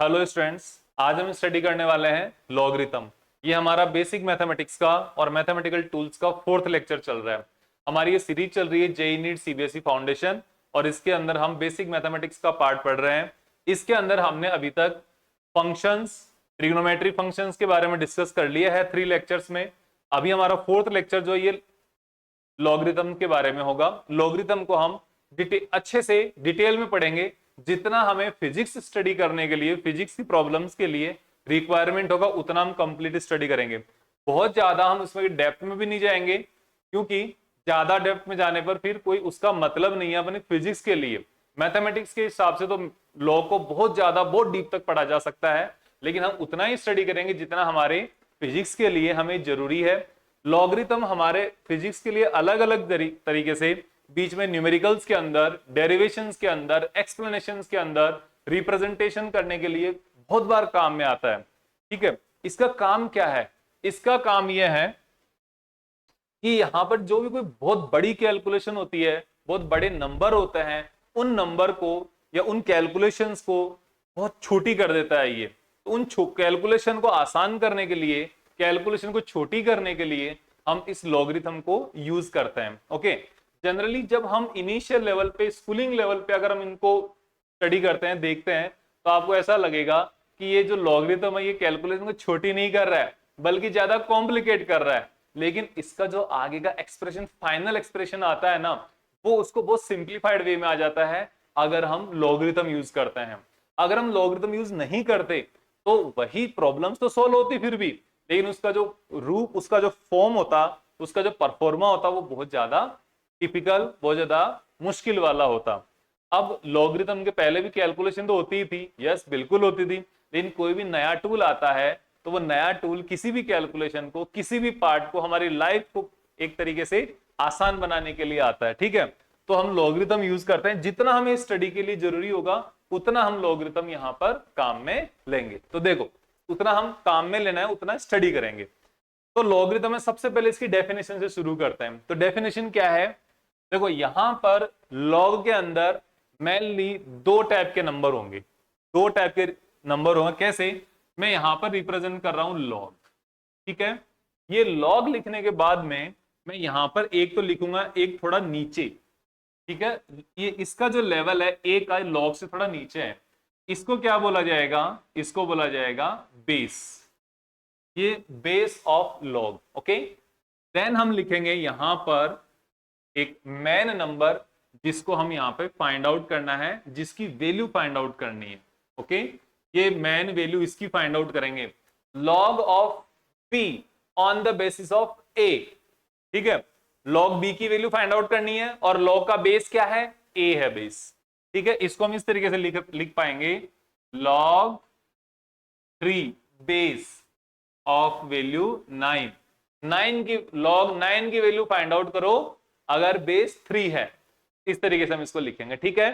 Hello students, आज हम study करने वाले हैं लॉगरिथम। ये हमारा बेसिक मैथमेटिक्स का और मैथमेटिकल टूल्स का 4th लेक्चर चल रहा है। हमारी ये सीरीज चल रही है जेईई नीट सीबीएसई फाउंडेशन और इसके अंदर हम बेसिक मैथमेटिक्स का पार्ट पढ़ रहे हैं। इसके अंदर हमने अभी तक फंक्शंस, ट्रिग्नोमेट्री फंक्शंस के बारे में डिस्कस कर लिया है 3 लेक्चर्स में। अभी हमारा 4th लेक्चर जो ये लॉगरिथम के बारे में होगा। लॉगरिथम को हम अच्छे से डिटेल में पढ़ेंगे। जितना हमें फिजिक्स स्टडी करने के लिए, फिजिक्स की प्रॉब्लम्स के लिए रिक्वायरमेंट होगा, उतना हम कंप्लीट स्टडी करेंगे। बहुत ज्यादा हम उसमें डेप्थ में भी नहीं जाएंगे, क्योंकि ज्यादा डेप्थ में जाने पर फिर कोई उसका मतलब नहीं है अपने फिजिक्स के लिए। मैथमेटिक्स के हिसाब से तो लॉ को बहुत ज्यादा, बहुत डीप तक पढ़ा जा सकता है, लेकिन हम उतना ही स्टडी करेंगे जितना हमारे फिजिक्स के लिए हमें जरूरी है। लॉगरिथम हमारे फिजिक्स के लिए अलग अलग तरीके से बीच में न्यूमेरिकल्स के अंदर, डेरिवेशंस के अंदर, एक्सप्लेनेशंस के अंदर रिप्रेजेंटेशन करने के लिए बहुत बार काम में आता है। ठीक है, इसका काम क्या है? इसका काम यह है कि यहां पर जो भी कोई बहुत बड़ी कैलकुलेशन होती है, बहुत बड़े नंबर होते हैं, उन नंबर को या उन कैलकुलेशंस को बहुत छोटी कर देता है ये। तो उन कैलकुलेशन को आसान करने के लिए, कैलकुलेशन को छोटी करने के लिए हम इस लॉगरिथम को यूज करते हैं। ओके, जनरली जब हम इनिशियल लेवल पे, स्कूलिंग लेवल पे अगर हम इनको स्टडी करते हैं, देखते हैं, तो आपको ऐसा लगेगा कि ये जो लॉगरिथम है ये कैलकुलेशन को छोटी नहीं कर रहा है, बल्कि ज्यादा कॉम्प्लिकेट कर रहा है। लेकिन इसका जो आगे का एक्सप्रेशन, फाइनल एक्सप्रेशन आता है ना, वो उसको बहुत सिंप्लीफाइड वे में आ जाता है अगर हम लॉगरिथम यूज करते हैं। अगर हम लॉगरिथम यूज नहीं करते तो वही प्रॉब्लम्स तो सॉल्व होती फिर भी, लेकिन उसका जो रूप, उसका जो फॉर्म होता, उसका जो परफॉर्मा होता, वो बहुत ज्यादा टिपिकल, बहुत ज्यादा मुश्किल वाला होता। अब लॉगरिथम के पहले भी कैलकुलेशन तो होती ही थी, यस बिल्कुल होती थी, लेकिन कोई भी नया टूल आता है तो वो नया टूल किसी भी कैलकुलेशन को, किसी भी पार्ट को, हमारी लाइफ को एक तरीके से आसान बनाने के लिए आता है। ठीक है, तो हम लॉगरिथम यूज करते हैं। जितना हमें स्टडी के लिए जरूरी होगा उतना हम लॉगरिथम यहां पर काम में लेंगे। तो देखो, उतना हम काम में लेना है, उतना स्टडी करेंगे। तो लॉगरिथम में सबसे पहले इसकी डेफिनेशन से शुरू करते हैं। तो डेफिनेशन क्या है? देखो, यहां पर लॉग के अंदर मेनली 2 टाइप के नंबर होंगे। 2 टाइप के नंबर होंगे। कैसे? मैं यहां पर रिप्रेजेंट कर रहा हूं लॉग। ठीक है, ये लॉग लिखने के बाद में मैं यहां पर एक तो लिखूंगा, एक थोड़ा नीचे। ठीक है, ये इसका जो लेवल है एक का लॉग से थोड़ा नीचे है, इसको क्या बोला जाएगा? इसको बोला जाएगा बेस। ये base of log. Okay, then हम लिखेंगे यहां पर एक मेन नंबर, जिसको हम यहां पे फाइंड आउट करना है, जिसकी वैल्यू फाइंड आउट करनी है। ओके, ये मेन वैल्यू इसकी फाइंड आउट करेंगे। Log of b on the basis of a. ठीक है, लॉग बी की वैल्यू फाइंड आउट करनी है और लॉग का बेस क्या है? ए है बेस। ठीक है, इसको हम इस तरीके से लिख पाएंगे, लॉग 3 बेस ऑफ वैल्यू 9। 9 की, लॉग 9 की वैल्यू फाइंड आउट करो अगर बेस 3 है। इस तरीके से हम इसको लिखेंगे। ठीक है,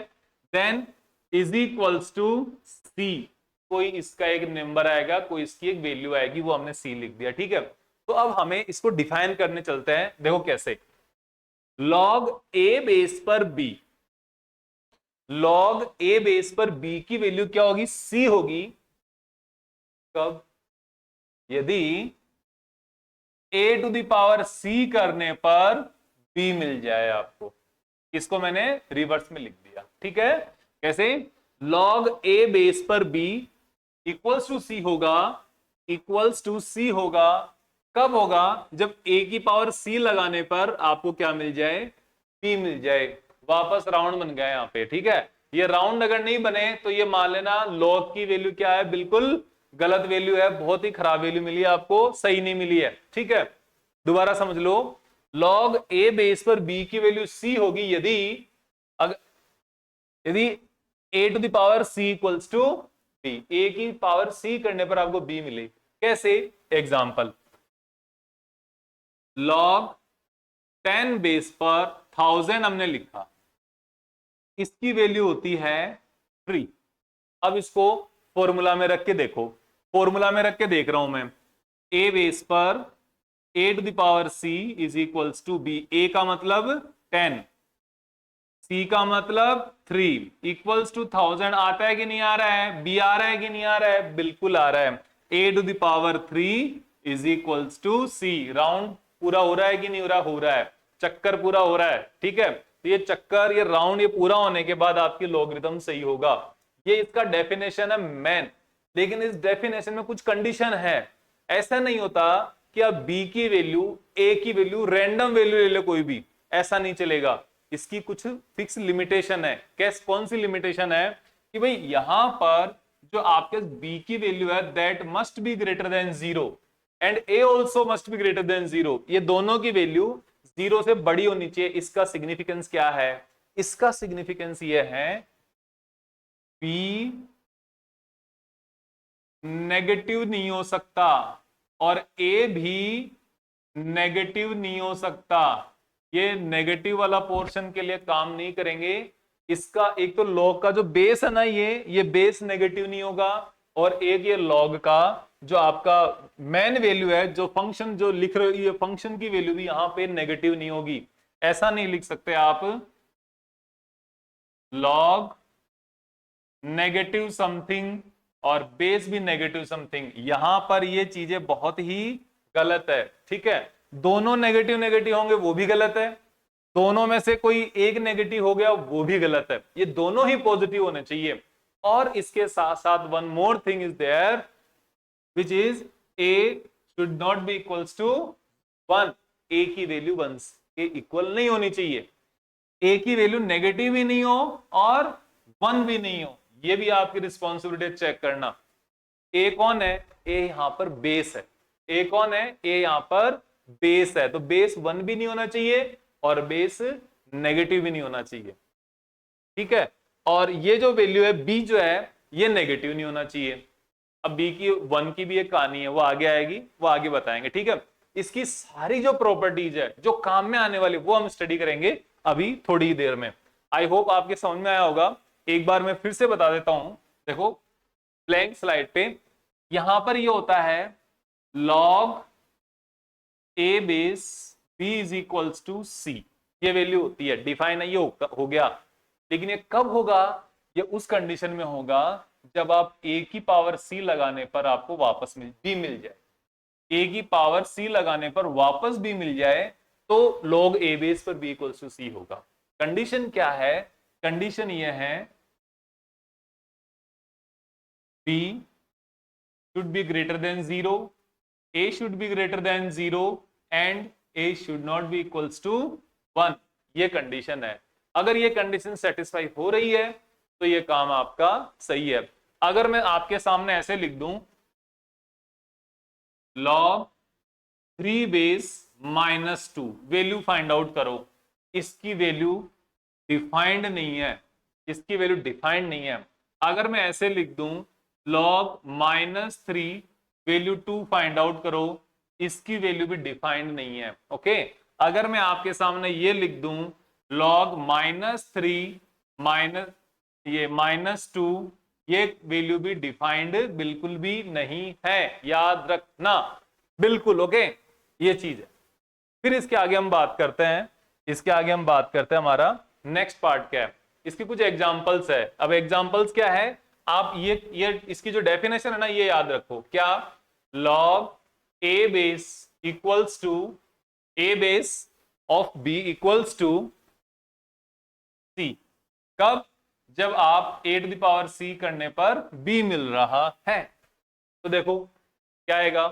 देन इज इक्वल्स टू सी। कोई इसका एक नंबर आएगा, कोई इसकी एक वैल्यू आएगी, वो हमने सी लिख दिया। ठीक है, तो अब हमें इसको डिफाइन करने चलते हैं। देखो कैसे, लॉग ए बेस पर बी, लॉग ए बेस पर बी की वैल्यू क्या होगी? सी होगी। कब? यदि a to the power c करने पर b मिल जाए आपको। इसको मैंने रिवर्स में लिख दिया। ठीक है, कैसे? log a बेस पर b इक्वल्स टू c होगा, इक्वल्स टू c होगा। कब होगा? जब a की पावर c लगाने पर आपको क्या मिल जाए? b मिल जाए। वापस राउंड बन गया यहां पे। ठीक है, ये राउंड अगर नहीं बने तो ये मान लेना log की वैल्यू क्या है? बिल्कुल गलत वैल्यू है, बहुत ही खराब वैल्यू मिली है आपको, सही नहीं मिली है। ठीक है, दोबारा समझ लो, log a बेस पर b की वैल्यू c होगी यदि यदि a to the power c equals to b, a की पावर c करने पर आपको b मिले। कैसे? एग्जांपल, log 10 बेस पर 1000 हमने लिखा, इसकी वैल्यू होती है 3। अब इसको फॉर्मूला में रख के देखो, फॉर्मूला में रख के देख रहा हूं मैं, a बेस पर a to the power c is equals to b। a का मतलब 10, C का मतलब 3 इक्वल्स टू 1000 आता है कि नहीं आ रहा है? B आ रहा है कि नहीं आ रहा है? बिल्कुल आ रहा है। A to the power 3 is equals to C। Round पूरा हो रहा है कि नहीं हो रहा? हो रहा है, चक्कर पूरा हो रहा है। ठीक है, तो ये चक्कर, ये राउंड, ये पूरा होने के बाद आपकी लॉगरिथम सही होगा। ये इसका डेफिनेशन है मेन। लेकिन इस डेफिनेशन में कुछ कंडीशन है। ऐसा नहीं होता कि आप B की वैल्यू, A की वैल्यू, रैंडम वैल्यू ले लो कोई भी, ऐसा नहीं चलेगा। इसकी कुछ फिक्स लिमिटेशन है। कैसे, कौन सी लिमिटेशन है? कि भाई यहां पर जो आपके B की वैल्यू है that must be greater than 0 and A also must be greater than 0। ये दोनों की वैल्यू 0 से बड़ी होनी चाहिए। इसका सिग्निफिकेंस क्या है? इसका सिग्निफिकेंस ये है B नेगेटिव नहीं हो सकता और A भी नेगेटिव नहीं हो सकता। ये नेगेटिव वाला पोर्शन के लिए काम नहीं करेंगे। इसका एक तो लॉग का जो बेस है ना, ये बेस नेगेटिव नहीं होगा, और एक ये लॉग का जो आपका मेन वैल्यू है, जो फंक्शन जो लिख रहे हो, ये फंक्शन की वैल्यू भी यहां पे नेगेटिव नहीं होगी। ऐसा नहीं लिख सकते आप लॉग नेगेटिव समथिंग और बेस भी नेगेटिव समथिंग। यहां पर ये चीजें बहुत ही गलत है। ठीक है, दोनों नेगेटिव नेगेटिव होंगे वो भी गलत है, दोनों में से कोई एक नेगेटिव हो गया वो भी गलत है। ये दोनों ही पॉजिटिव होने चाहिए। और इसके साथ साथ one more thing is there which is a should not be equals to 1। a की वैल्यू 1 के इक्वल नहीं होनी चाहिए। a की वैल्यू नेगेटिव भी नहीं हो और 1 भी नहीं हो। ये भी आपकी रिस्पॉन्सिबिलिटी चेक करना। a कौन है? a यहां पर बेस है। a कौन है? a यहां पर बेस है। तो बेस 1 भी नहीं होना चाहिए और बेस नेगेटिव भी नहीं होना चाहिए। ठीक है, और ये जो वैल्यू है b जो है ये नेगेटिव नहीं होना चाहिए। अब b की 1 की भी एक कहानी है, वो आगे आएगी, वो आगे बताएंगे। ठीक है, इसकी सारी जो प्रॉपर्टीज है जो काम में आने वाली वो हम स्टडी करेंगे अभी थोड़ी देर में। आई होप आपके समझ में आया होगा। एक बार मैं फिर से बता देता हूं। देखो ब्लैंक स्लाइड पे यहां पर ये होता है log a base b is equals to c। ये वैल्यू होती है, डिफाइन है, ये हो गया। लेकिन ये कब होगा? ये उस कंडीशन में होगा जब आप a की पावर c लगाने पर आपको वापस b मिल जाए। a की पावर c लगाने पर वापस b मिल जाए तो log a बेस पर b इक्वल्स टू c होगा। कंडीशन क्या है? कंडीशन ये है b should be greater than 0, a should be greater than 0 and a should not be equals to 1। ये कंडीशन है। अगर ये कंडीशन सेटिस्फाई हो रही है तो ये काम आपका सही है। अगर मैं आपके सामने ऐसे लिख दूं log 3 base -2 value find out करो, इसकी वैल्यू डिफाइंड नहीं है, इसकी वैल्यू डिफाइंड नहीं है। अगर मैं ऐसे लिख दूं log -3 वैल्यू 2 फाइंड आउट करो, इसकी वैल्यू भी डिफाइंड नहीं है। ओके, अगर मैं आपके सामने ये लिख दूं log -3 माइनस ये -2, ये वैल्यू भी डिफाइंड बिल्कुल भी नहीं है, याद रखना बिल्कुल। ओके, ये चीज है। फिर इसके आगे हम बात करते हैं, इसके आगे हम बात करते हैं हमारा नेक्स्ट पार्ट क्या है। इसकी कुछ एग्जांपल्स है। अब एग्जांपल्स क्या है? आप ये इसकी जो डेफिनेशन है ना ये याद रखो। क्या? log a base equals to a base of b equals to c। कब? जब आप a to the power c करने पर b मिल रहा है। तो देखो क्या आएगा,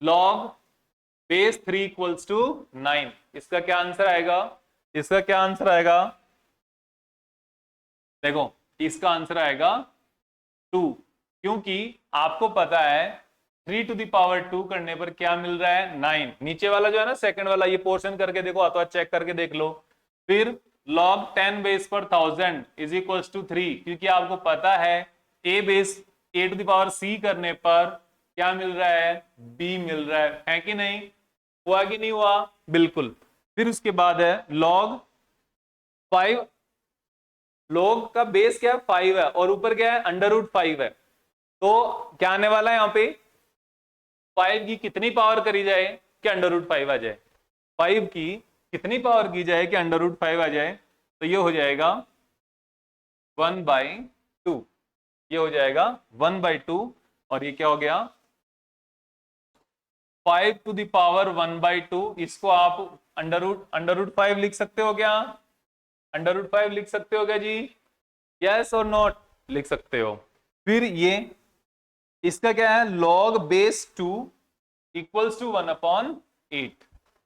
log बेस 3 इक्वल्स टू 9। इसका क्या आंसर आएगा? इसका क्या आंसर आएगा? देखो इसका आंसर आएगा 2, क्योंकि आपको पता है 3 टू द पावर 2 करने पर क्या मिल रहा है? 9। नीचे वाला जो है ना सेकंड वाला, ये पोर्शन करके देखो अथवा चेक करके देख लो। फिर log 10 बेस पर 1000 इज इक्वल्स टू 3, क्योंकि आपको पता है a base a to the power c करने पर क्या मिल रहा है? b मिल रहा है कि नहीं? हुआ कि नहीं हुआ? बिल्कुल। फिर उसके बाद है log 5, log का बेस क्या है? 5 है और ऊपर क्या है? √5 है। तो क्या आने वाला है यहां पे? 5 की कितनी पावर करी जाए कि √5 आ जाए? 5 की कितनी पावर की जाए कि √5 आ जाए? तो ये हो जाएगा 1/2, ये हो जाएगा 1/2, और ये क्या हो गया 5⁻1/2। इसको आप अंडर रूट 5 लिख सकते हो क्या? अंडर रूट 5 लिख सकते हो क्या जी? यस और नॉट लिख सकते हो। फिर ये इसका क्या है, log base 2 equals to 1/8।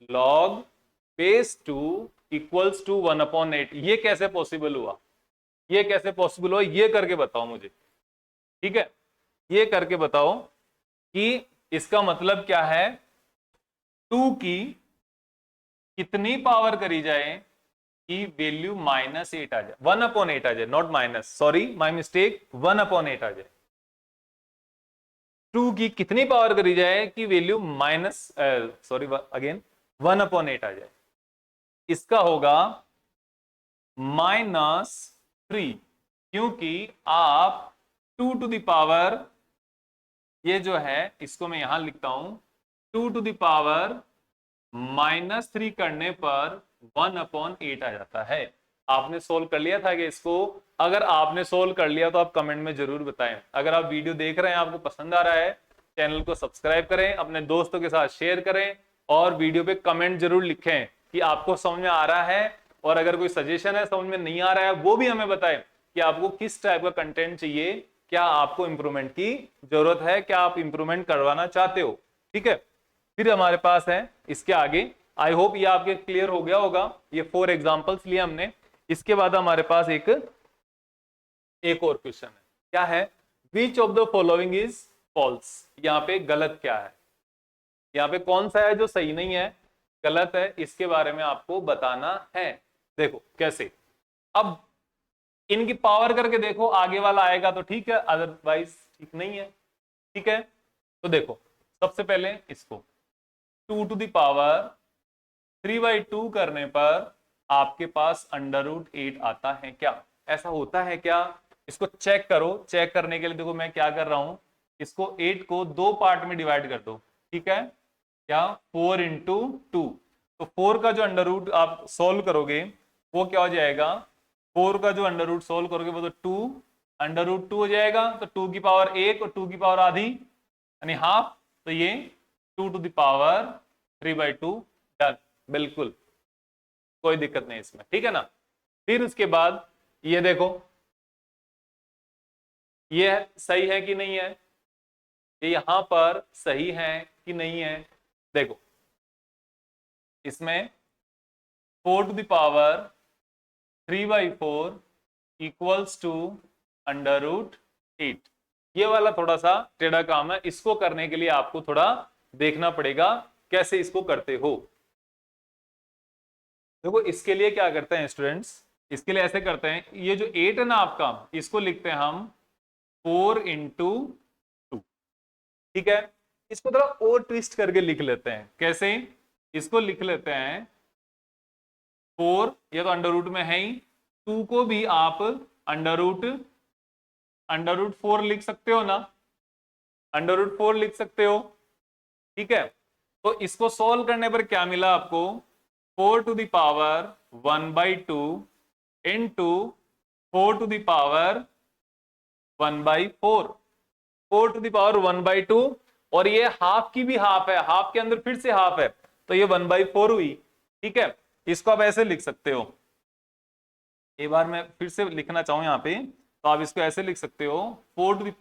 log base 2 equals to 1/8। ये कैसे पॉसिबल हुआ? ये कैसे पॉसिबल हुआ, ये करके बताओ मुझे। ठीक है, ये करके बताओ कि इसका मतलब क्या है, 2 की कितनी पावर करी जाए कि वैल्यू -8 आ जाए, 1/8 आ जाए, not minus, sorry my mistake, 1/8 आ जाए। 2 की कितनी पावर करी जाए कि वैल्यू -1/8 आ जाए? इसका होगा -3, क्योंकि आप 2 टू द पावर, ये जो है इसको मैं यहां लिखता हूं, 2 टू द पावर -3 करने पर 1/8 आ जाता है। आपने सोल्व कर लिया था कि इसको? अगर आपने सोल्व कर लिया तो आप कमेंट में जरूर बताएं। अगर आप वीडियो देख रहे हैं, आपको पसंद आ रहा है, चैनल को सब्सक्राइब करें, अपने दोस्तों के साथ शेयर करें, और वीडियो पे कमेंट जरूर लिखें कि आपको समझ में आ रहा है, और अगर कोई सजेशन है समझ में नहीं आ रहा है वो भी हमें बताएं कि आपको किस टाइप का कंटेंट चाहिए, क्या आपको इंप्रूवमेंट की जरूरत है, क्या आप इंप्रूवमेंट करवाना चाहते हो। ठीक है, फिर हमारे पास है इसके आगे, आई होप ये आपके क्लियर हो गया होगा। ये 4 एग्जांपल्स लिए हमने। इसके बाद हमारे पास एक और क्वेश्चन है, क्या है, which of the following is false. यहाँ पे गलत क्या है, यहाँ पे कौन सा है जो सही नहीं है, गलत है, इसके बारे में आपको बताना है। देखो कैसे, अब इनकी पावर करके देखो, आगे वाला आएगा तो ठीक है, अदरवाइज ठीक नहीं है। ठीक है, तो देखो सबसे पहले इसको 2 टू द पावर 3/2 करने पर आपके पास अंडर रूट 8 आता है क्या? ऐसा होता है क्या? इसको चेक करो। चेक करने के लिए देखो मैं क्या कर रहा हूं, इसको 8 को 2 पार्ट में डिवाइड कर दो। ठीक है, क्या 4 इंटू 2, तो 4 का जो अंडर रूट आप सोल्व करोगे वो क्या हो जाएगा, 4 का जो अंडर रूट सोल्व करोगे वो तो 2 अंडर रूट 2 हो जाएगा। तो 2 की पावर 1 और 2 की पावर आधी यानी हाफ, तो ये 2 टू द पावर 3/2 डन, बिल्कुल कोई दिक्कत नहीं इसमें। ठीक है ना। फिर उसके बाद ये देखो, ये सही है कि नहीं है, ये यहां पर सही है कि नहीं है। देखो इसमें 4 to the power 3/4 equals to under root 8। ये वाला थोड़ा सा टेढ़ा काम है, इसको करने के लिए आपको थोड़ा देखना पड़ेगा कैसे इसको करते हो। देखो इसके लिए क्या करते हैं स्टूडेंट्स, इसके लिए ऐसे करते हैं, ये जो 8 है ना आपका, इसको लिखते हैं हम 4 इंटू 2। ठीक है, इसको थोड़ा और ट्विस्ट करके लिख लेते हैं। कैसे? इसको लिख लेते हैं 4, ये तो अंडर रूट में है ही, 2 को भी आप अंडर रूट 4 लिख सकते हो ना, अंडर रूट 4 लिख सकते हो। ठीक है, तो इसको सॉल्व करने पर क्या मिला आपको, 4 to the power 1/2 into 4 to the power 1/4, 4 to the power 1/2, और ये हाफ की भी हाफ है, हाफ के अंदर फिर से हाफ है, तो ये 1/4 हुई। ठीक है, इसको आप ऐसे लिख सकते हो, एक बार मैं फिर से लिखना चाहूं यहाँ पे, तो आप इसको ऐसे लिख सकते हो 4 टू द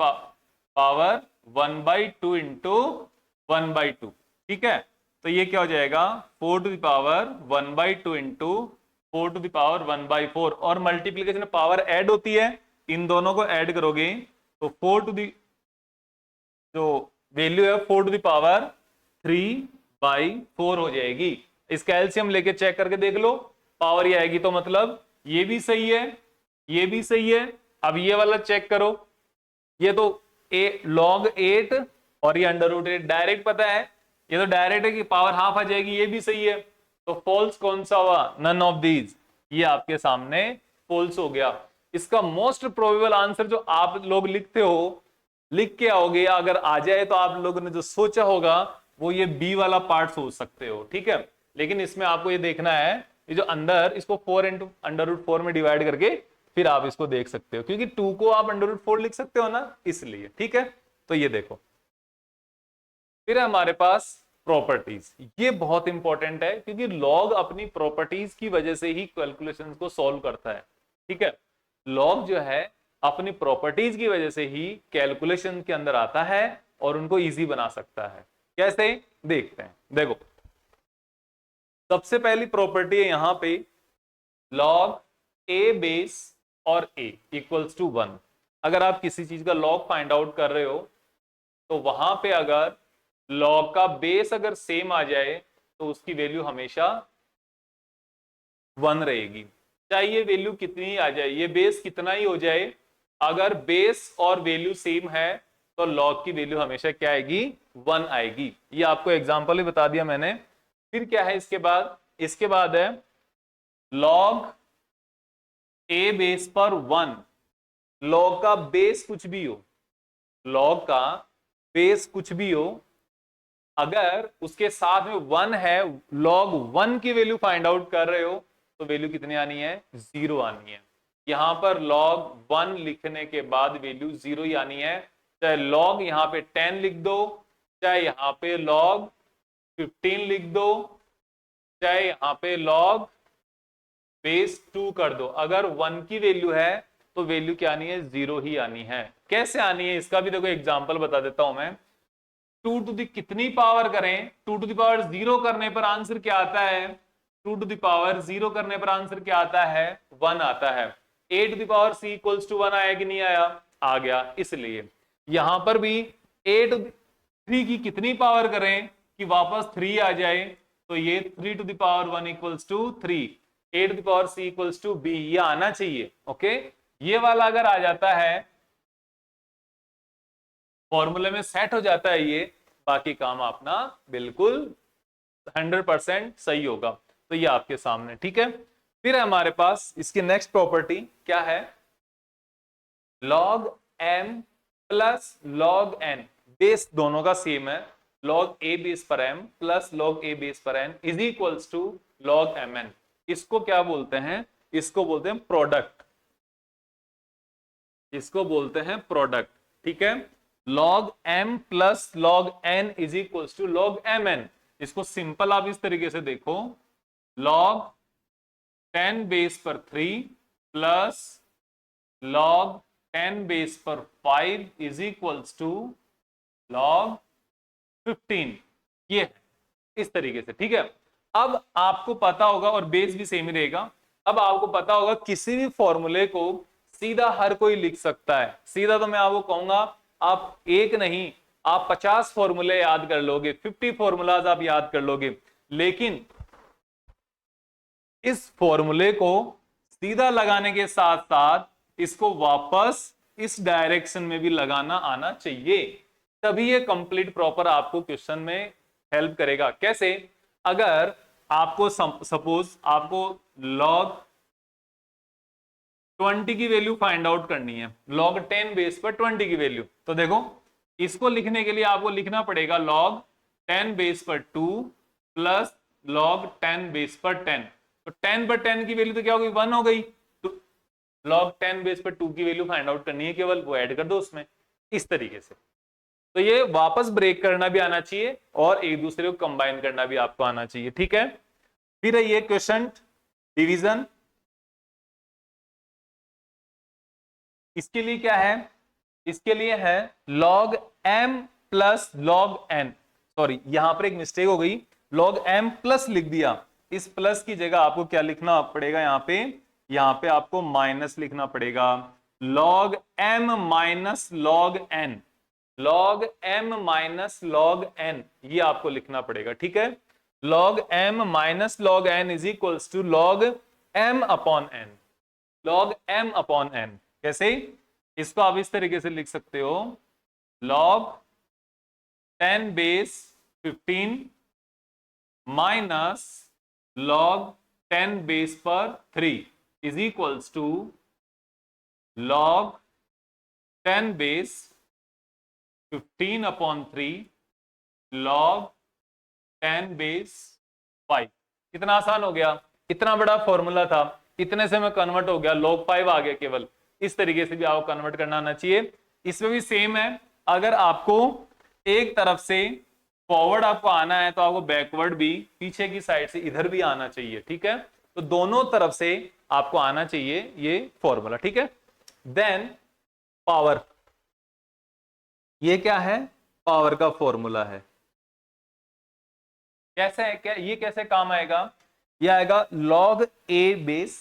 पावर 1/2 इंटू 1/2। ठीक है, तो ये क्या हो जाएगा 4 to the power 1/2 into 4 to the power 1/4, और मल्टीप्लीकेशन में पावर ऐड होती है, इन दोनों को ऐड करोगे तो 4 टू द जो वैल्यू है 4 टू द पावर 3/4 हो जाएगी। इसका एलसीएम लेके चेक करके देख लो, पावर ये आएगी, तो मतलब ये भी सही है, ये भी सही है। अब ये वाला चेक करो, ये तो log 8 और ये अंडर रूट 8 डायरेक्ट पता है, ये तो डायरेक्ट है कि पावर हाफ आ जाएगी, ये भी सही है। तो फॉल्स कौन सा हुआ, नन ऑफ दीज, ये आपके सामने फॉल्स हो गया। इसका मोस्ट प्रोबेबल आंसर जो आप लोग लिखते हो, लिख के आओगे, अगर आ जाए तो आप लोगों ने जो सोचा होगा वो ये बी वाला पार्ट सोच सकते हो। ठीक है, लेकिन इसमें आपको ये देखना है ये जो अंदर इसको 4 इंटू √4 में डिवाइड करके फिर आप इसको देख सकते हो, क्योंकि 2 को आप √4 लिख सकते हो ना, इसलिए। ठीक है, तो ये देखो। फिर हमारे पास प्रॉपर्टीज, ये बहुत इंपॉर्टेंट है क्योंकि लॉग अपनी प्रॉपर्टीज की वजह से ही कैलकुलेशंस को सॉल्व करता है। ठीक है, लॉग जो है अपनी प्रॉपर्टीज की वजह से ही कैलकुलेशन के अंदर आता है और उनको इजी बना सकता है। कैसे, देखते हैं। देखो, सबसे पहली प्रॉपर्टी है यहां पे लॉग ए बेस और ए इक्वल्स टू 1। अगर आप किसी चीज का लॉग फाइंड आउट कर रहे हो तो वहां पे अगर लॉग का बेस अगर सेम आ जाए तो उसकी वैल्यू हमेशा 1 रहेगी, चाहे ये वैल्यू कितनी ही आ जाए, ये बेस कितना ही हो जाए, अगर बेस और वैल्यू सेम है तो लॉग की वैल्यू हमेशा क्या आएगी, 1 आएगी। ये आपको एग्जांपल ही बता दिया मैंने। फिर क्या है इसके बाद, इसके बाद है लॉग ए बेस पर 1। लॉग का बेस कुछ भी हो, लॉग का बेस कुछ भी हो, अगर उसके साथ में 1 है, log 1 की वैल्यू फाइंड आउट कर रहे हो तो वैल्यू कितनी आनी है, 0 आनी है। यहां पर log 1 लिखने के बाद वैल्यू 0 ही आनी है, चाहे log यहां पे 10 लिख दो, चाहे यहां पे log 15 लिख दो, चाहे यहां पे log बेस 2 कर दो, अगर 1 की वैल्यू है तो वैल्यू क्या आनी है, 0 ही आनी है। कैसे आनी है इसका भी देखो एग्जांपल बता देता हूं मैं। 2 टू दी कितनी पावर करें, 2 टू दी पावर 0 करने पर आंसर क्या आता है, 2 टू दी पावर 0 करने पर आंसर क्या आता है, 1 आता है। a to the power c equals to 1 आया कि नहीं आया, आ गया। इसलिए यहां पर भी a टू 3 की कितनी पावर करें कि वापस 3 आ जाए, तो ये 3 to the power 1 equals to 3, a to the power c equals to b, ये आना चाहिए। ओके, ये वाला अगर आ जाता है, फॉर्मूले में सेट हो जाता है ये, बाकी काम अपना बिल्कुल 100% सही होगा। तो ये आपके सामने। ठीक है, फिर हमारे पास इसकी नेक्स्ट प्रॉपर्टी क्या है, log m plus log n, base दोनों का सेम है, log a बेस पर m plus log a base पर n is equals to log mn। इसको क्या बोलते हैं, इसको बोलते हैं प्रोडक्ट, इसको बोलते हैं प्रोडक्ट। ठीक है, log m plus log n is equals to log mn। इसको सिंपल आप इस तरीके से देखो, log 10 बेस पर 3 प्लस log 10 बेस पर 5 इज इक्वल्स टू log 15। ये है इस तरीके से। ठीक है, अब आपको पता होगा, और बेस भी सेम ही रहेगा, अब आपको पता होगा किसी भी फॉर्मूले को सीधा हर कोई लिख सकता है। सीधा तो मैं आपको कहूंगा आप एक नहीं, आप 50 फॉर्मूले याद कर लोगे, 50 फॉर्मूलाज आप याद कर लोगे, लेकिन इस फॉर्मूले को सीधा लगाने के साथ साथ इसको वापस इस डायरेक्शन में भी लगाना आना चाहिए, तभी ये कंप्लीट प्रॉपर आपको क्वेश्चन में हेल्प करेगा। कैसे, अगर आपको सपोज आपको log 20 की वैल्यू फाइंड आउट करनी है, log 10 बेस पर 20 की वैल्यू, तो देखो इसको लिखने के लिए आपको लिखना पड़ेगा log 10 बेस पर 2 प्लस log 10 बेस पर 10। तो 10 पर 10 की वैल्यू तो क्या हो गई, 1 हो गई, तो log 10 बेस पर 2 की वैल्यू फाइंड आउट करनी है, केवल वो ऐड कर दो उसमें, इस तरीके से। तो ये वापस ब्रेक करना भी आना चाहिए और एक दूसरे को कंबाइन करना भी आपको आना चाहिए। ठीक है, फिर ये क्वेश्चन डिवीजन, इसके लिए क्या है, इसके लिए है log m plus log n, sorry यहां पर एक मिस्टेक हो गई, log m प्लस लिख दिया, इस प्लस की जगह आपको क्या लिखना पड़ेगा, यहां पे आपको माइनस लिखना पड़ेगा, log m minus log n, log m minus log n, ये आपको लिखना पड़ेगा। ठीक है, log m minus log n is equals to log m upon n, log m upon n। कैसे, इसको आप इस तरीके से लिख सकते हो, log 10 base 15 minus log 10 base पर 3 is equals to log 10 base 15 upon 3 log 10 base 5। कितना आसान हो गया, इतना बड़ा फॉर्मूला था, इतने से मैं कन्वर्ट हो गया, log 5 आ गया केवल। इस तरीके से भी आपको कन्वर्ट करना आना चाहिए। इसमें भी सेम है, अगर आपको एक तरफ से फॉरवर्ड आपको आना है तो आपको बैकवर्ड भी पीछे की साइड से इधर भी आना चाहिए, ठीक है। तो दोनों तरफ से आपको आना चाहिए ये फॉर्मूला, ठीक है। देन पावर, ये क्या है, पावर का फॉर्मूला है। कैसे है, क्या ये कैसे काम आएगा, ये आएगा log a base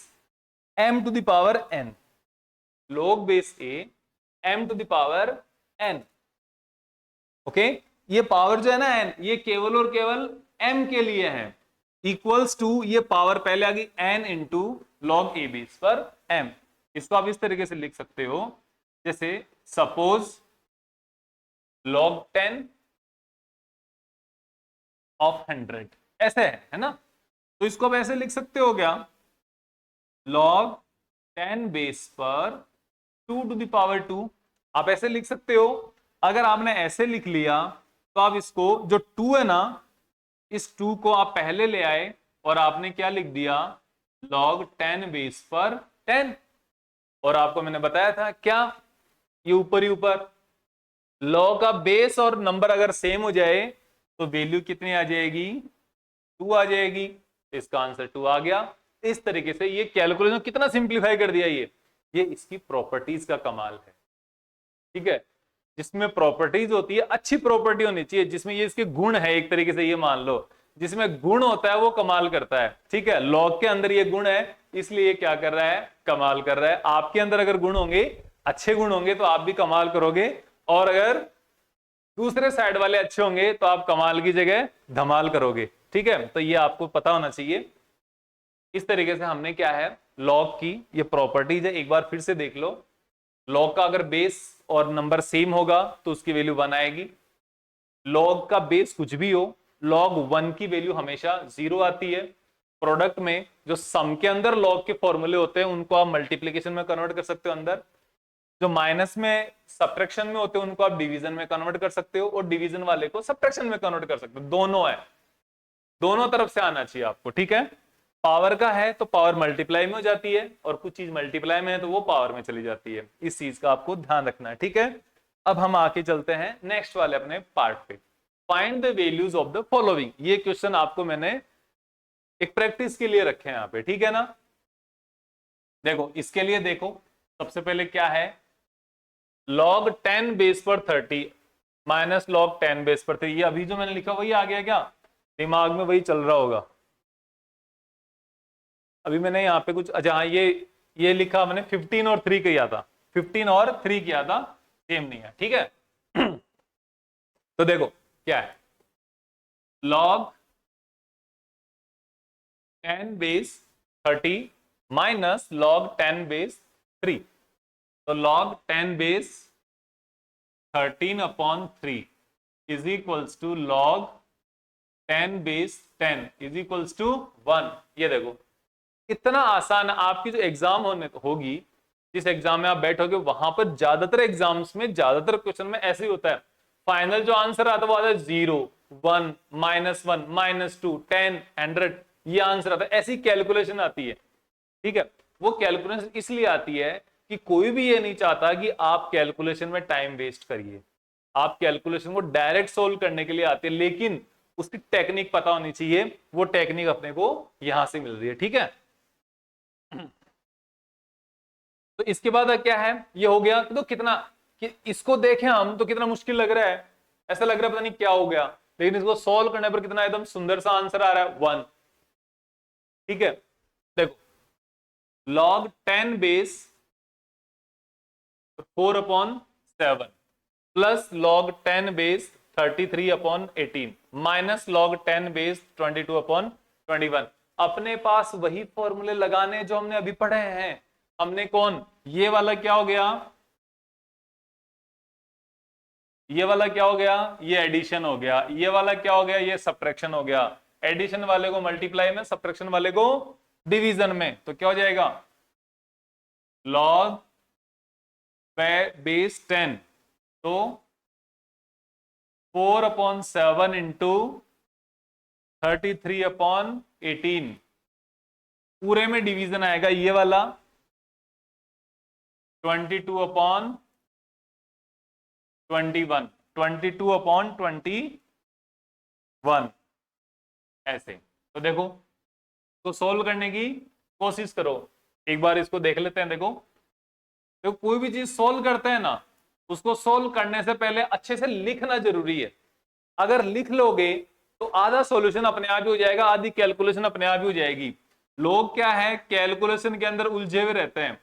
m to the power n, log base a m to the power n, okay. ये पावर जो है ना n, ये केवल और केवल m के लिए है, इक्वल्स टू ये पावर पहले आ गई n इंटू लॉग ए बेस पर m। इसको आप इस तरीके से लिख सकते हो, जैसे सपोज log 10 ऑफ 100, ऐसे है ना। तो इसको आप ऐसे लिख सकते हो क्या, log 10 बेस पर 2 टू द पावर 2, आप ऐसे लिख सकते हो। अगर आपने ऐसे लिख लिया तो आप इसको जो 2 है ना, इस 2 को आप पहले ले आए और आपने क्या लिख दिया, log 10 बेस पर 10। और आपको मैंने बताया था क्या, ये ऊपर ही ऊपर log का बेस और नंबर अगर सेम हो जाए तो वैल्यू कितनी आ जाएगी, 2 आ जाएगी। इसका आंसर 2 आ गया। इस तरीके से ये कैलकुलेशन कितना सिंप्लीफाई कर दिया, ये इसकी प्रॉपर्टीज का कमाल है, ठीक है। जिसमें प्रॉपर्टीज होती है, अच्छी प्रॉपर्टी होनी चाहिए, जिसमें ये इसके गुण है, एक तरीके से ये मान लो, जिसमें गुण होता है वो कमाल करता है, ठीक है। लॉग के अंदर ये गुण है, इसलिए ये क्या कर रहा है, कमाल कर रहा है। आपके अंदर अगर गुण होंगे, अच्छे गुण होंगे, तो आप भी कमाल करोगे, और अगर दूसरे साइड वाले अच्छे होंगे तो आप कमाल की जगह धमाल करोगे, ठीक है। तो ये आपको पता होना चाहिए। इस तरीके से हमने क्या है, लॉग की ये प्रॉपर्टीज है, एक बार फिर से देख लो। लॉग का अगर बेस और नंबर सेम होगा तो उसकी वैल्यू 1 आएगी। लॉग का बेस कुछ भी हो, log 1 की वैल्यू हमेशा 0 आती है। प्रोडक्ट में जो सम के अंदर लॉग के फॉर्मूले होते हैं उनको आप मल्टीप्लीकेशन में कन्वर्ट कर सकते हो अंदर, जो माइनस में सब्ट्रैक्शन में होते हैं उनको आप डिवीजन में कन्वर्ट कर सकते हो, और डिवीजन वाले को सब्ट्रैक्शन में कन्वर्ट कर सकते हो। दोनों है, दोनों तरफ से आना चाहिए आपको, ठीक है। पावर का है तो पावर मल्टीप्लाई में हो जाती है, और कुछ चीज मल्टीप्लाई में है तो वो पावर में चली जाती है। इस चीज का आपको ध्यान रखना है, ठीक है। अब हम आके चलते हैं नेक्स्ट वाले अपने पार्ट पे। Find the values of the following, ये क्वेश्चन आपको मैंने एक प्रैक्टिस के लिए रखे हैं यहाँ पे, ठीक है ना। देखो इसके लिए, देखो सबसे पहले क्या है, log 10 बेस पर 30 माइनस log 10 बेस पर 3, ये अभी जो मैंने लिखा वही आ गया क्या, दिमाग में वही चल रहा होगा। अभी मैंने यहाँ पे कुछ, अच्छा हाँ, ये लिखा मैंने 15 और 3 किया था, 15 और 3 किया था, सेम नहीं है, ठीक है। तो देखो क्या है, log 10 base 30 minus log 10 base 3, तो log 10 base 13 upon 3 is equals to log 10 base 10 is equals to 1। ये देखो इतना आसान, आपकी जो एग्जाम होने होगी, जिस एग्जाम में आप बैठोगे, वहां पर ज्यादातर एग्जाम्स में, ज्यादातर क्वेश्चन में ऐसे ही होता है। फाइनल जो आंसर आता है वो आता है 0, 1, -1, -2, 10, 100, ये आंसर आता है। ऐसी कैलकुलेशन आती है, ठीक है। वो कैलकुलेशन इसलिए आती है कि कोई भी ये नहीं चाहता कि आप कैलकुलेशन में टाइम वेस्ट करिए। आप कैलकुलेशन को डायरेक्ट सोल्व करने के लिए आते हैं, लेकिन उसकी टेक्निक पता होनी चाहिए। वो टेक्निक अपने को यहां से मिल रही है, ठीक है। तो इसके बाद क्या है, ये हो गया। तो कितना कि इसको देखें हम तो कितना मुश्किल लग रहा है, ऐसा लग रहा है पता नहीं क्या हो गया, लेकिन इसको सॉल्व करने पर कितना एकदम सुंदर सा आंसर आ रहा है, 1, ठीक है। देखो log 10 base 4 upon 7 plus log 10 base 33 upon 18 minus log 10 base 22 upon 21। अपने पास वही फॉर्मूले लगाने जो हमने अभी पढ़े हैं। हमने कौन, ये वाला क्या हो गया, ये वाला क्या हो गया, ये एडिशन हो गया। ये वाला क्या हो गया, ये सब्ट्रैक्शन हो गया। एडिशन वाले को मल्टीप्लाई में, सब्ट्रैक्शन वाले को डिवीजन में, तो क्या हो जाएगा, log बेस 10, तो 4 अपॉन 7 इंटू 33 अपॉन 18 पूरे में डिवीजन आएगा ये वाला 22/21, 22/21 ऐसे। तो देखो, तो सोल्व करने की कोशिश करो, एक बार इसको देख लेते हैं। देखो, तो कोई भी चीज सोल्व करते हैं ना, उसको सोल्व करने से पहले अच्छे से लिखना जरूरी है। अगर लिख लोगे तो आधा सॉल्यूशन अपने आप ही हो जाएगा, आधी कैलकुलेशन अपने आप ही हो जाएगी। लोग क्या है, कैलकुलेशन के अंदर उलझे हुए रहते हैं।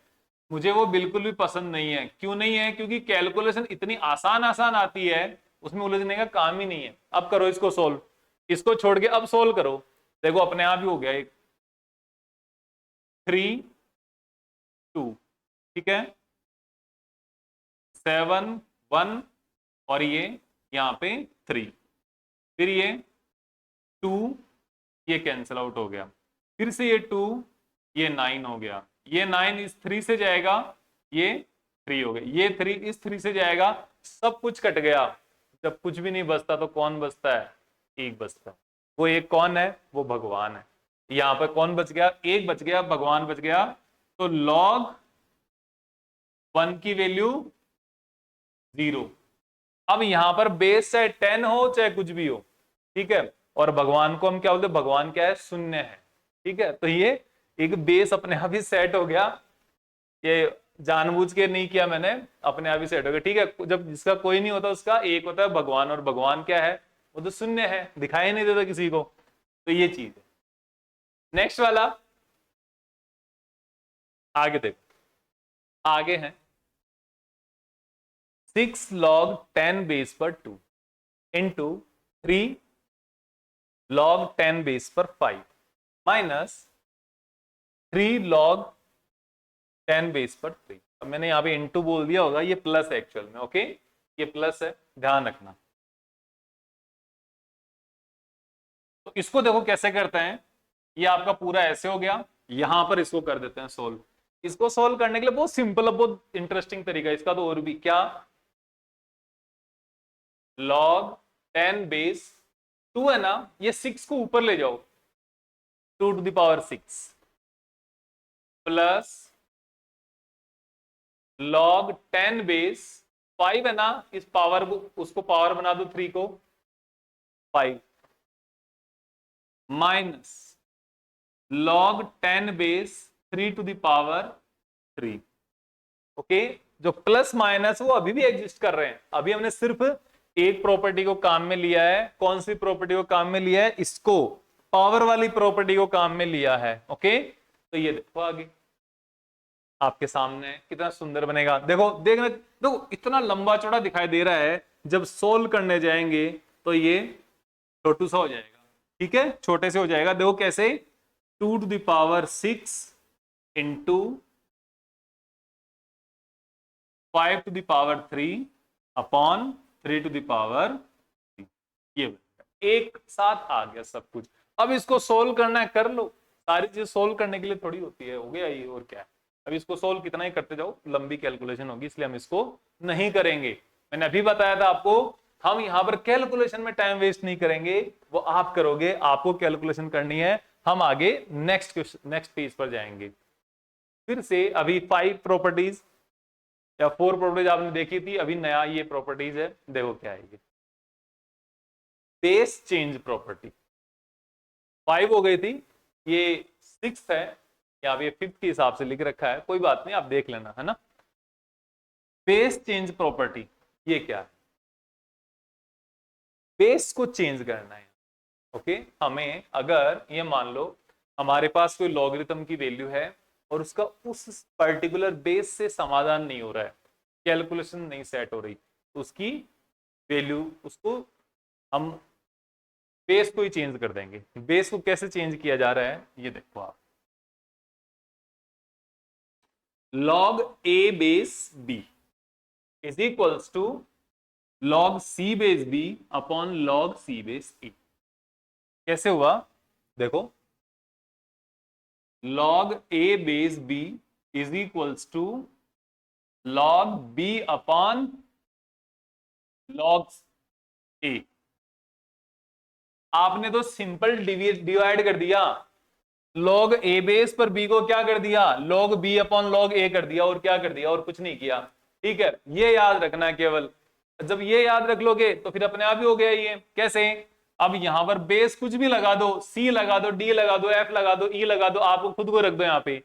मुझे वो बिल्कुल भी पसंद नहीं है। क्यों नहीं है? क्योंकि कैलकुलेशन इतनी आसान आसान आती है, उसमें उलझने का काम ही नहीं है। अब करो इसको सोल्व, इसको छोड़ के अब सोल्व करो, देखो अपने आप ही हो गया। एक 3 2, ठीक है, 7 1, और ये यहां पे 3, फिर ये 2, ये कैंसिल आउट हो गया, फिर से ये 2, ये 9 हो गया, ये 9 इस 3 से जाएगा, ये 3 हो गया, ये 3 इस 3 से जाएगा, सब कुछ कट गया। जब कुछ भी नहीं बचता तो कौन बचता है? एक बचता है। वो एक कौन है? वो भगवान है। यहां पर कौन बच गया? एक बच गया, भगवान बच गया। तो log 1 की वैल्यू 0। अब यहां पर बेस चाहे 10 हो चाहे कुछ भी हो, ठीक है, और भगवान को हम क्या बोलते हैं? भगवान क्या है? शून्य है, ठीक है। तो ये एक बेस अपने आप ही सेट हो गया, ये जानबूझ के नहीं किया मैंने, अपने आप ही सेट हो गया, ठीक है। जब जिसका कोई नहीं होता उसका एक होता है भगवान, और भगवान क्या है? वो तो शून्य है, दिखाई नहीं देता किसी को। तो ये चीज है। नेक्स्ट वाला, आगे देखो, आगे है 6 log 10 बेस पर 2 इंटू 3 log 10 बेस पर 5 माइनस 3 log 10 बेस पर 3। अब मैंने यहां पे इंटू बोल दिया होगा, ये प्लस है एक्चुअल में, ओके, ये प्लस है, ध्यान रखना। तो इसको देखो कैसे करते हैं। ये आपका पूरा ऐसे हो गया, यहां पर इसको कर देते हैं सोल्व। इसको सोल्व करने के लिए बहुत सिंपल है, बहुत इंटरेस्टिंग तरीका है इसका। तो और भी क्या, log 10 बेस 2 है ना, ये 6 को ऊपर ले जाओ, 2 to the power 6 plus log 10 base 5 है ना, इस पावर को, उसको पावर बना दो 3 को 5, minus log 10 base 3 to the power 3। Okay, जो प्लस माइनस वो अभी भी एग्जिस्ट कर रहे हैं। अभी हमने सिर्फ एक प्रॉपर्टी को काम में लिया है। कौन सी प्रॉपर्टी को काम में लिया है? इसको, पावर वाली प्रॉपर्टी को काम में लिया है। ओके, तो ये देखो आगे आपके सामने कितना सुंदर बनेगा। देखो देखना, देखो इतना लंबा चौड़ा दिखाई दे रहा है, जब सोल्व करने जाएंगे तो ये छोटू सा हो जाएगा, ठीक है, छोटे से हो जाएगा। देखो कैसे, 2 to the power 6 into 5 to the power 3 upon 3 to the power 3। ये एक साथ आ गया सब कुछ। अब इसको सोल्व करना है, कर लो। सारी चीज सोल्व करने के लिए थोड़ी होती है, हो गया ये, और क्या है। अब इसको सोल्व कितना ही करते जाओ, लंबी कैलकुलेशन होगी, इसलिए हम इसको नहीं करेंगे। मैंने अभी बताया था आपको, हम यहां पर कैलकुलेशन में टाइम वेस्ट नहीं करेंगे, वो आप करोगे, आपको कैलकुलेशन करनी है। हम आगे नेक्स्ट पेज पर जाएंगे। फिर से अभी 5 प्रॉपर्टीज या 4 प्रॉपर्टीज आपने देखी थी, अभी नया ये प्रॉपर्टीज है। देखो क्या है ये, बेस चेंज प्रॉपर्टी 5 हो गई थी, ये 6 है, या ये 5th के हिसाब से लिख रखा है, कोई बात नहीं, आप देख लेना, है ना। बेस चेंज प्रॉपर्टी ये क्या है? बेस को चेंज करना है। ओके, हमें अगर ये मान लो हमारे पास कोई लॉगरिथम की वैल्यू है और उसका उस पर्टिकुलर बेस से समाधान नहीं हो रहा है, कैलकुलेशन नहीं सेट हो रही, तो उसकी वैल्यू, उसको हम बेस को ही चेंज कर देंगे। बेस को कैसे चेंज किया जा रहा है ये देखो आप, log a base b is equals to log c base b upon log c base a। कैसे हुआ? देखो, log a base b is equals to log b upon log a। आपने तो सिंपल डिवाइड कर दिया, लॉग ए base पर b को क्या कर दिया, log b upon log a कर दिया, और क्या कर दिया, और कुछ नहीं किया। ठीक है, ये याद रखना है केवल। जब ये याद रख लोगे तो फिर अपने आप ही हो गया ये। कैसे, अब यहां पर बेस कुछ भी लगा दो, सी लगा दो, डी लगा दो, एफ लगा दो, ई लगा दो, आप खुद को रख दो यहाँ पे।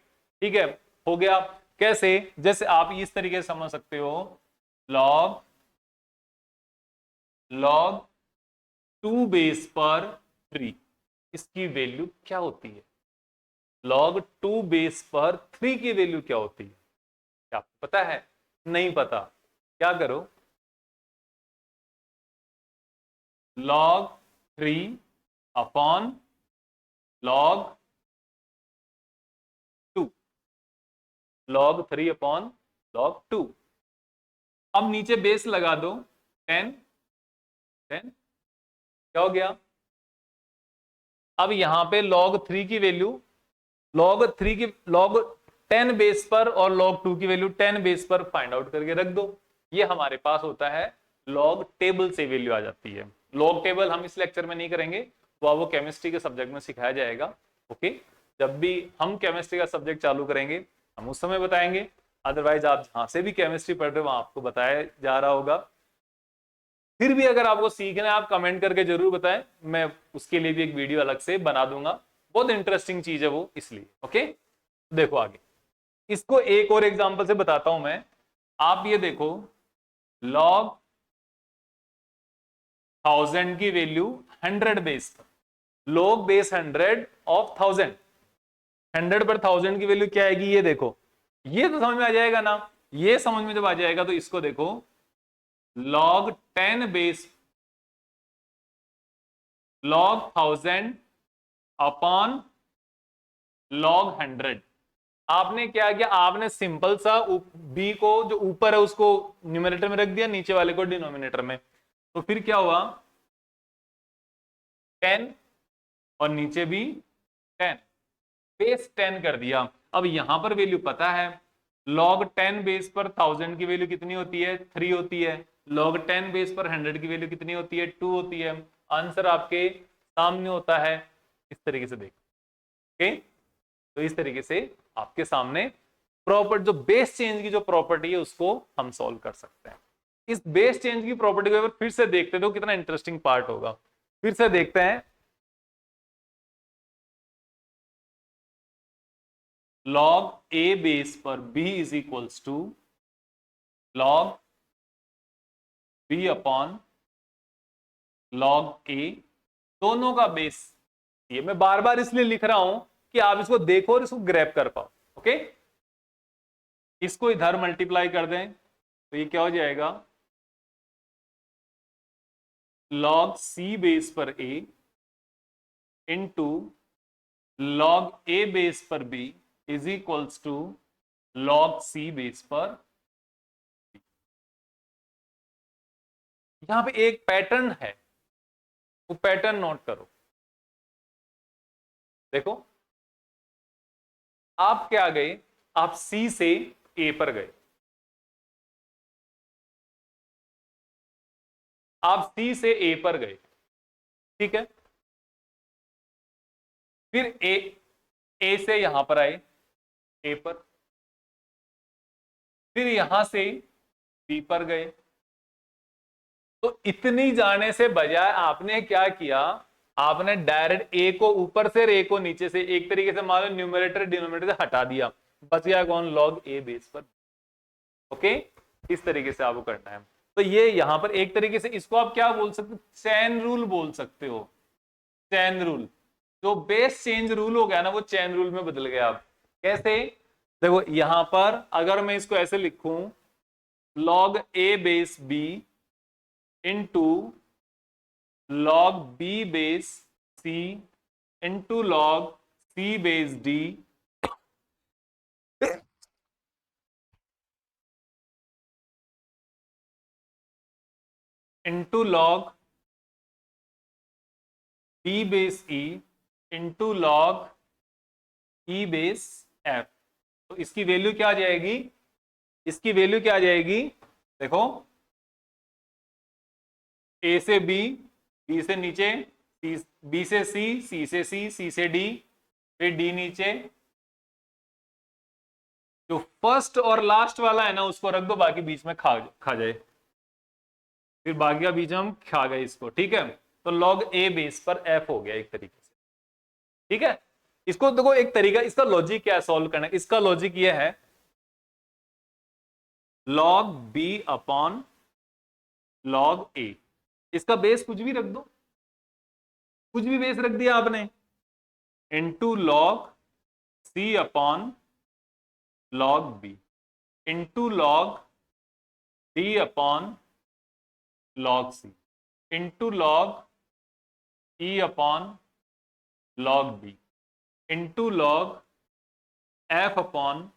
ठीक है, हो गया। कैसे, जैसे आप इस तरीके से समझ सकते हो, लॉग लॉग 2 बेस पर 3, इसकी वैल्यू क्या होती है, log 2 बेस पर 3 की वैल्यू क्या होती है, क्या आपको पता है? नहीं पता, क्या करो, log 3 upon log 2, log 3 upon log 2। अब नीचे बेस लगा दो 10, 10 क्या हो गया। अब यहां पे log 3 की वैल्यू, log 10 बेस पर और log 2 की वैल्यू 10 बेस पर फाइंड आउट करके रख दो। ये हमारे पास होता है लॉग टेबल से वैल्यू आ जाती है। लॉग टेबल हम इस लेक्चर में नहीं करेंगे, वो केमिस्ट्री के सब्जेक्ट में सिखाया जाएगा। ओके, जब भी हम केमिस्ट्री का सब्जेक्ट चालू करेंगे हम उस समय बताएंगे, अदरवाइज आप जहां से भी केमिस्ट्री पढ़ रहे हो वहां आपको बताया जा रहा होगा। फिर भी अगर आपको सीखना है आप कमेंट करके जरूर बताएं, मैं उसके लिए भी एक वीडियो अलग से बना दूंगा, बहुत इंटरेस्टिंग चीज है वो, इसलिए। ओके, देखो आगे, इसको एक और एग्जांपल से बताता हूं मैं। आप ये देखो, log 1000 की वैल्यू 100 बेस पर, log बेस 100 ऑफ 1000, 100 पर 1000 की वैल्यू क्या आएगी, ये देखो, ये तो समझ में आ जाएगा ना। ये समझ में जब आ जाएगा तो इसको देखो, log 10 base, log 1000 upon log 100। आपने क्या किया, आपने सिंपल सा बी को जो ऊपर है उसको न्यूमरेटर में रख दिया, नीचे वाले को डिनोमिनेटर में, तो फिर क्या हुआ, 10 और नीचे भी 10, बेस 10 कर दिया। अब यहां पर वैल्यू पता है, log 10 बेस पर 1000 की वैल्यू कितनी होती है, 3 होती है। log 10 बेस पर 100 की वैल्यू कितनी होती है, 2 होती है। आंसर आपके सामने होता है, इस तरीके से देखो। ओके, तो इस तरीके से आपके सामने प्रॉपर्टी, जो बेस चेंज की जो प्रॉपर्टी है उसको हम सॉल्व कर सकते हैं। इस बेस चेंज की प्रॉपर्टी को फिर से देखते हो कितना इंटरेस्टिंग पार्ट होगा। फिर से देखते हैं, log a बेस पर b is equals to log b upon log a, दोनों का बेस। ये मैं बार बार इसलिए लिख रहा हूं कि आप इसको देखो और इसको ग्रैब कर पाओ। ओके, इसको इधर मल्टीप्लाई कर दें तो ये क्या हो जाएगा, log c बेस पर a into log a base पर b is equals to log c base पर। यहां पे एक पैटर्न है, वो पैटर्न नोट करो। देखो, आप क्या गए, आप सी से ए पर गए, आप सी से ए पर गए, ठीक है। फिर ए से यहां पर आए, ए पर, फिर यहां से बी पर गए। तो इतनी जाने से बजाय आपने क्या किया, आपने डायरेक्ट ए को ऊपर से और ए को नीचे से, एक तरीके से मान लो न्यूमरेटर डिनोमिनेटर से हटा दिया, बच गया कौन, लॉग ए बेस पर। ओके, इस तरीके से आपको करना है। तो ये यहां पर एक तरीके से इसको आप क्या बोल सकते हो, चैन रूल बोल सकते हो। चैन रूल, जो बेस चेंज रूल हो गया ना वो चैन रूल में बदल गया। आप कैसे, देखो यहां पर अगर मैं इसको ऐसे लिखूं, log a base b into log b base c into log c base d into log b base e into log e base f। तो इसकी वैल्यू क्या आ जाएगी, इसकी वैल्यू क्या आ जाएगी, देखो, ए से बी, बी से नीचे, बी से सी, सी से सी, सी से डी, फिर डी नीचे, जो फर्स्ट और लास्ट वाला है ना उसको रख दो, बाकी बीच में खा जाए, फिर बाकी का बीच में हम खा गए इसको, ठीक है। तो log a बेस पर f हो गया एक तरीके से, ठीक है। इसको देखो एक तरीका, इसका लॉजिक क्या है सॉल्व करने, इसका लॉजिक ये है log b upon log a, इसका बेस कुछ भी रख दो, कुछ भी बेस रख दिया आपने, into log c upon log b, into log d upon log c, into log e upon log b, into log f upon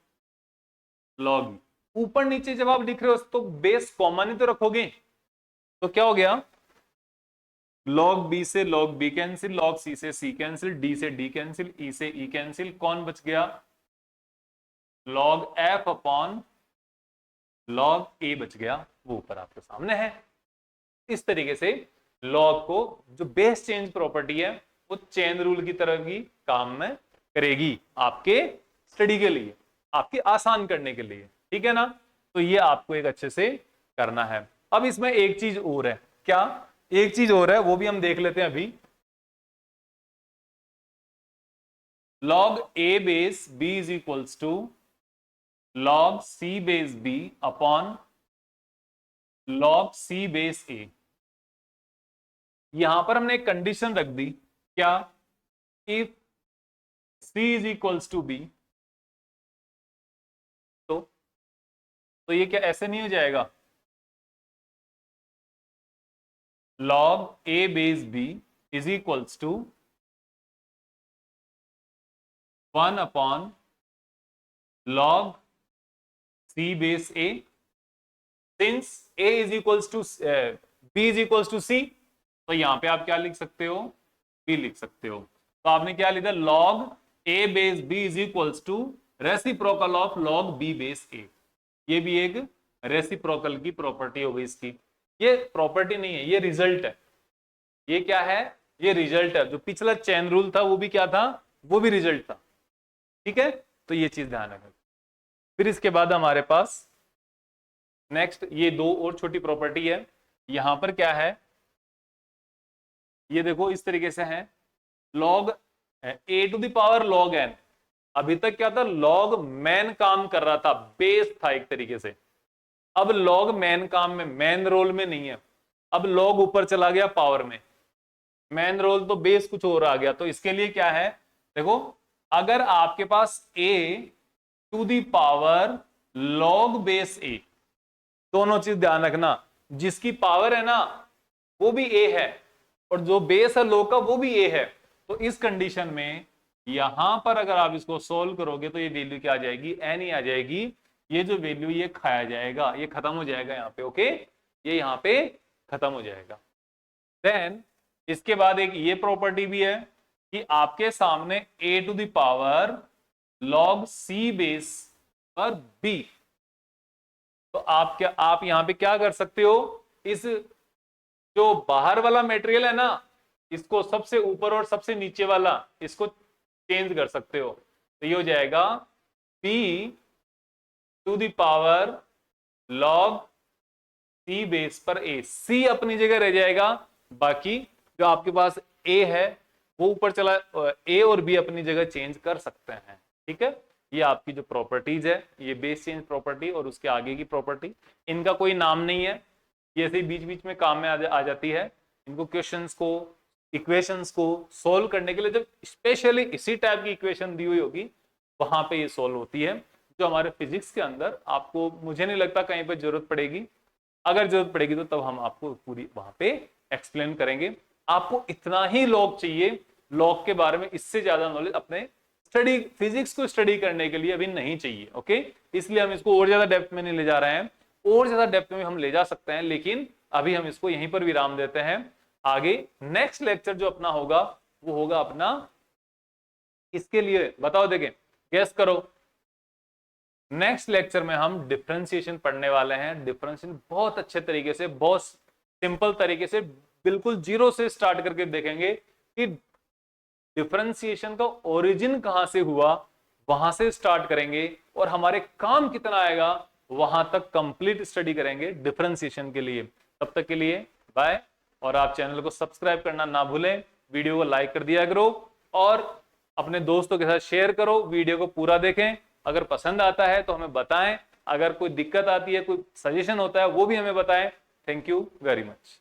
log e। ऊपर नीचे जब आप लिख रहे हो तो बेस कॉमन ही तो रखोगे, तो क्या हो गया, log b से log b cancel, log c से c कैंसिल, d से d कैंसिल, e से e कैंसिल, कौन बच गया, log f upon log a बच गया, वो ऊपर आपके सामने है। इस तरीके से log को जो बेस चेंज प्रॉपर्टी है वो चेन रूल की तरह की काम में करेगी आपके स्टडी के लिए, आपकी आसान करने के लिए, ठीक है ना। तो ये आपको एक अच्छे से करना है। अब इसमें एक चीज और है, क्या, एक चीज और है वो भी हम देख लेते हैं अभी। log a base b is equals to log c base b upon log c base a। यहां पर हमने एक कंडीशन रख दी, क्या, if c is equals to b, तो ये क्या ऐसे नहीं हो जाएगा, log a base b is equals to 1 अपॉन log c base a, since a is equals to b is equals to c, तो यहां पे आप क्या लिख सकते हो, b लिख सकते हो। तो आपने क्या लिखा, log a base b is equals to reciprocal of log b base a। ये भी एक रेसिप्रोकल की प्रॉपर्टी हो गई इसकी, ये प्रॉपर्टी नहीं है, ये रिजल्ट है। ये क्या है, ये रिजल्ट है। जो पिछला चेन रूल था वो भी क्या था, वो भी रिजल्ट था, ठीक है। तो ये चीज ध्यान रखें। फिर इसके बाद हमारे पास नेक्स्ट ये दो और छोटी प्रॉपर्टी है। यहां पर क्या है, ये देखो इस तरीके से है, log a to the power log n। अभी तक क्या था, log मैन काम कर रहा था, बेस था एक तरीके से। अब log मैन काम में, मैन रोल में नहीं है, अब log ऊपर चला गया पावर में, मैन रोल तो बेस कुछ और आ गया। तो इसके लिए क्या है, देखो अगर आपके पास a to the power log base a, दोनों चीज ध्यान रखना, जिसकी पावर है ना वो भी a है और जो बेस है log का वो भी a है। तो इस कंडीशन में यहां पर अगर आप इसको सोल्व करोगे तो ये वैल्यू क्या आ जाएगी, n ही आ जाएगी। ये जो वैल्यू ये खाया जाएगा, ये खत्म हो जाएगा यहाँ पे, ओके, ये यहाँ पे खत्म हो जाएगा। देन इसके बाद एक ये प्रॉपर्टी भी है कि आपके सामने a to the power log c base पर b, तो आप यहां पे क्या कर सकते हो, इस जो बाहर वाला मटेरियल है ना इसको सबसे ऊपर और सबसे नीचे वाला इसको चेंज कर सकते हो। तो ये हो जाएगा p to the power log c base पर a, c अपनी जगह रह जाएगा, बाकी जो आपके पास a है वो ऊपर चला, a और b अपनी जगह चेंज कर सकते हैं, ठीक है। ये आपकी जो प्रॉपर्टीज है, ये बेस चेंज प्रॉपर्टी और उसके आगे की प्रॉपर्टी, इनका कोई नाम नहीं है, ये ऐसे बीच बीच में काम में आ जाती है। इनको क्वेश्चंस को, इक्वेशंस को सोल्व करने के लिए जब स्पेशली इसी टाइप की इक्वेशन दी हुई होगी वहां पे ये सोल्व होती है, जो हमारे फिजिक्स के अंदर आपको मुझे नहीं लगता कहीं पर जरूरत पड़ेगी। अगर जरूरत पड़ेगी तो तब हम आपको पूरी वहां पे एक्सप्लेन करेंगे। आपको इतना ही लॉग चाहिए, लॉग के बारे में इससे ज्यादा नॉलेज अपने स्टडी, फिजिक्स को स्टडी करने के लिए अभी नहीं चाहिए, ओके। इसलिए हम इसको और ज्यादा डेप्थ में नहीं ले जा रहे हैं, और ज्यादा डेप्थ में हम ले जा सकते हैं, लेकिन अभी हम इसको यहीं पर विराम देते हैं। आगे नेक्स्ट लेक्चर जो अपना होगा वो होगा अपना, इसके लिए बताओ, देखें गेस करो, नेक्स्ट लेक्चर में हम डिफरेंशिएशन पढ़ने वाले हैं। डिफरेंशिएशन बहुत अच्छे तरीके से, बहुत सिंपल तरीके से, बिल्कुल जीरो से स्टार्ट करके देखेंगे कि डिफरेंशिएशन का ओरिजिन कहां से हुआ वहां से स्टार्ट करेंगे और हमारे काम कितना आएगा वहां तक कंप्लीट स्टडी करेंगे डिफरेंशिएशन के लिए। तब तक के लिए बाय, और आप चैनल को सब्सक्राइब करना ना भूलें, वीडियो को लाइक कर दिया करो और अपने दोस्तों के साथ शेयर करो, वीडियो को पूरा देखें। अगर पसंद आता है तो हमें बताएं, अगर कोई दिक्कत आती है, कोई सजेशन होता है वो भी हमें बताएं। Thank you very much.